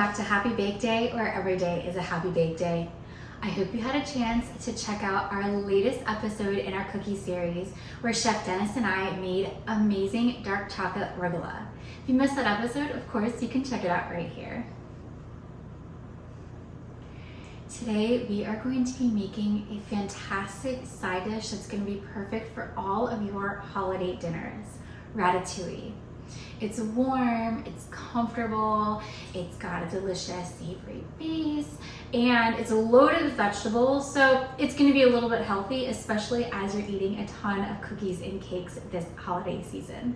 back to Happy Bake Day, where every day is a happy bake day. I hope you had a chance to check out our latest episode in our cookie series, where Chef Dennis and I made amazing dark chocolate regola. If you missed that episode, of course, you can check it out right here. Today, we are going to be making a fantastic side dish that's going to be perfect for all of your holiday dinners, Ratatouille. It's warm, it's comfortable, it's got a delicious savory base, and it's loaded with vegetables, so it's going to be a little bit healthy, especially as you're eating a ton of cookies and cakes this holiday season.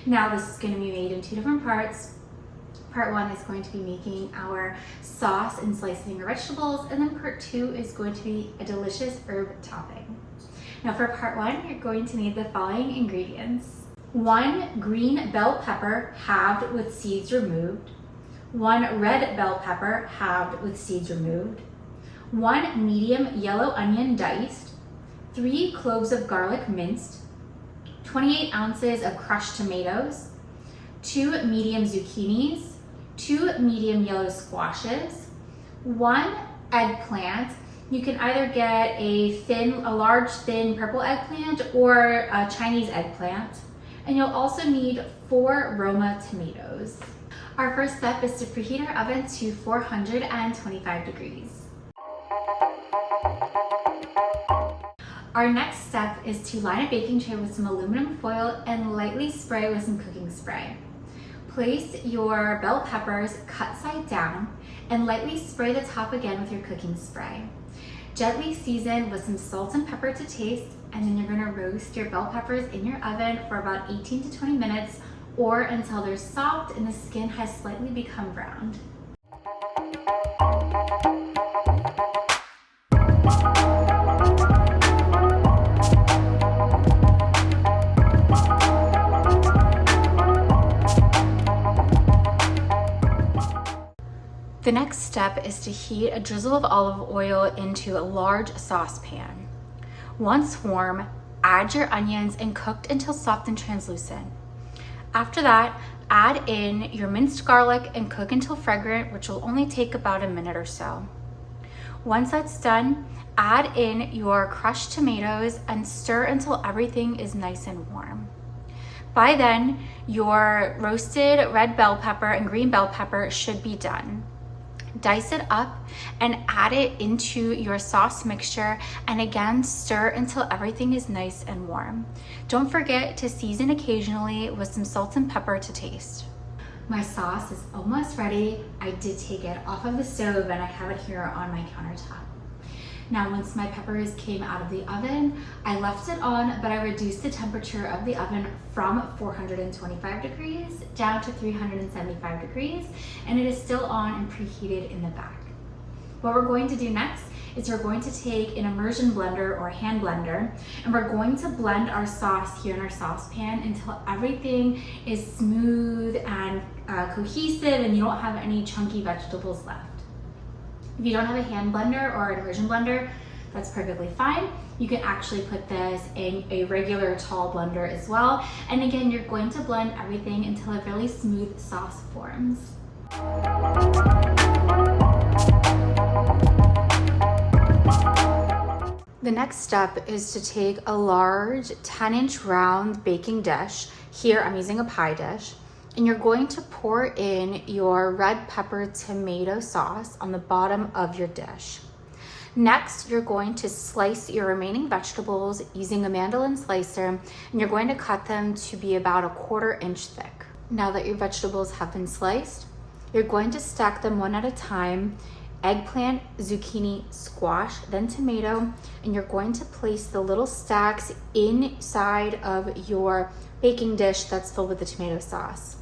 Now, this is going to be made in two different parts. Part one is going to be making our sauce and slicing our vegetables, and then part two is going to be a delicious herb topping. Now, for part one, you're going to need the following ingredients. 1 green bell pepper halved with seeds removed, 1 red bell pepper halved with seeds removed, 1 medium yellow onion diced, 3 cloves of garlic minced, 28 ounces of crushed tomatoes, 2 medium zucchinis, 2 medium yellow squashes, 1 eggplant. You can either get a large thin purple eggplant or a Chinese eggplant. And you'll also need 4 Roma tomatoes. Our first step is to preheat our oven to 425 degrees. Our next step is to line a baking tray with some aluminum foil and lightly spray with some cooking spray. Place your bell peppers cut side down and lightly spray the top again with your cooking spray. Gently season with some salt and pepper to taste, and then you're gonna roast your bell peppers in your oven for about 18 to 20 minutes or until they're soft and the skin has slightly become browned. The next step is to heat a drizzle of olive oil into a large saucepan. Once warm, add your onions and cook until soft and translucent. After that, add in your minced garlic and cook until fragrant, which will only take about a minute or so. Once that's done, add in your crushed tomatoes and stir until everything is nice and warm. By then, your roasted red bell pepper and green bell pepper should be done. Dice it up and add it into your sauce mixture, and again stir until everything is nice and warm. Don't forget to season occasionally with some salt and pepper to taste. My sauce is almost ready. I did take it off of the stove and I have it here on my countertop. Now, once my peppers came out of the oven, I left it on, but I reduced the temperature of the oven from 425 degrees down to 375 degrees, and it is still on and preheated in the back. What we're going to do next is we're going to take an immersion blender or hand blender, and we're going to blend our sauce here in our saucepan until everything is smooth and cohesive and you don't have any chunky vegetables left. If you don't have a hand blender or an immersion blender, that's perfectly fine. You can actually put this in a regular tall blender as well. And again, you're going to blend everything until a really smooth sauce forms. The next step is to take a large 10-inch round baking dish. Here I'm using a pie dish. And you're going to pour in your red pepper tomato sauce on the bottom of your dish. Next, you're going to slice your remaining vegetables using a mandolin slicer, and you're going to cut them to be about 1/4 inch thick. Now that your vegetables have been sliced, you're going to stack them one at a time: eggplant, zucchini, squash, then tomato, and you're going to place the little stacks inside of your baking dish that's filled with the tomato sauce.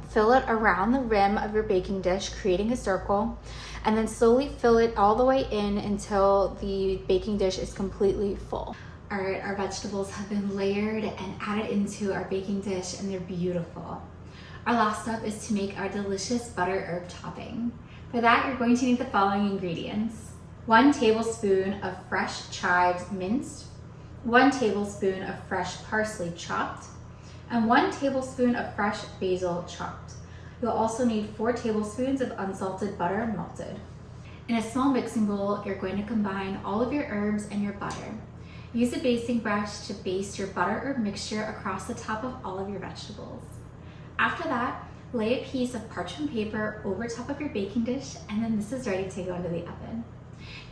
Fill it around the rim of your baking dish, creating a circle, and then slowly fill it all the way in until the baking dish is completely full. All right, our vegetables have been layered and added into our baking dish, and they're beautiful. Our last step is to make our delicious butter herb topping. For that, you're going to need the following ingredients: 1 tablespoon of fresh chives minced, 1 tablespoon of fresh parsley chopped, and 1 tablespoon of fresh basil chopped. You'll also need 4 tablespoons of unsalted butter melted. In a small mixing bowl, you're going to combine all of your herbs and your butter. Use a basting brush to baste your butter herb mixture across the top of all of your vegetables. After that, lay a piece of parchment paper over top of your baking dish, and then this is ready to go into the oven.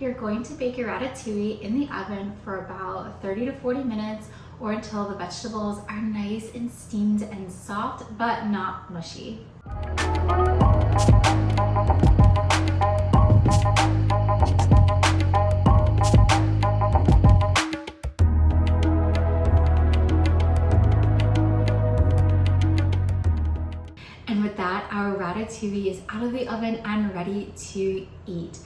You're going to bake your ratatouille in the oven for about 30 to 40 minutes or until the vegetables are nice and steamed and soft, but not mushy. And with that, our ratatouille is out of the oven and ready to eat.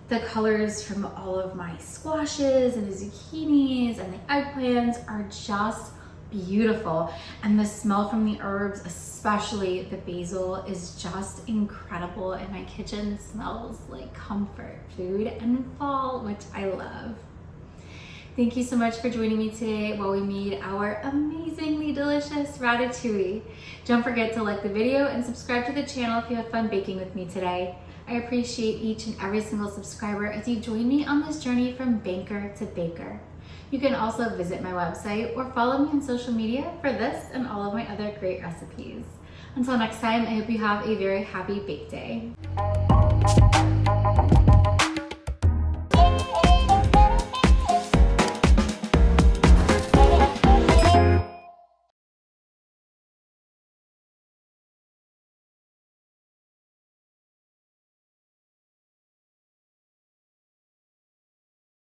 The colors from all of my squashes and the zucchinis and the eggplants are just beautiful. And the smell from the herbs, especially the basil, is just incredible. And my kitchen smells like comfort food and fall, which I love. Thank you so much for joining me today while we made our amazingly delicious ratatouille. Don't forget to like the video and subscribe to the channel if you had fun baking with me today. I appreciate each and every single subscriber as you join me on this journey from banker to baker. You can also visit my website or follow me on social media for this and all of my other great recipes. Until next time, I hope you have a very happy bake day.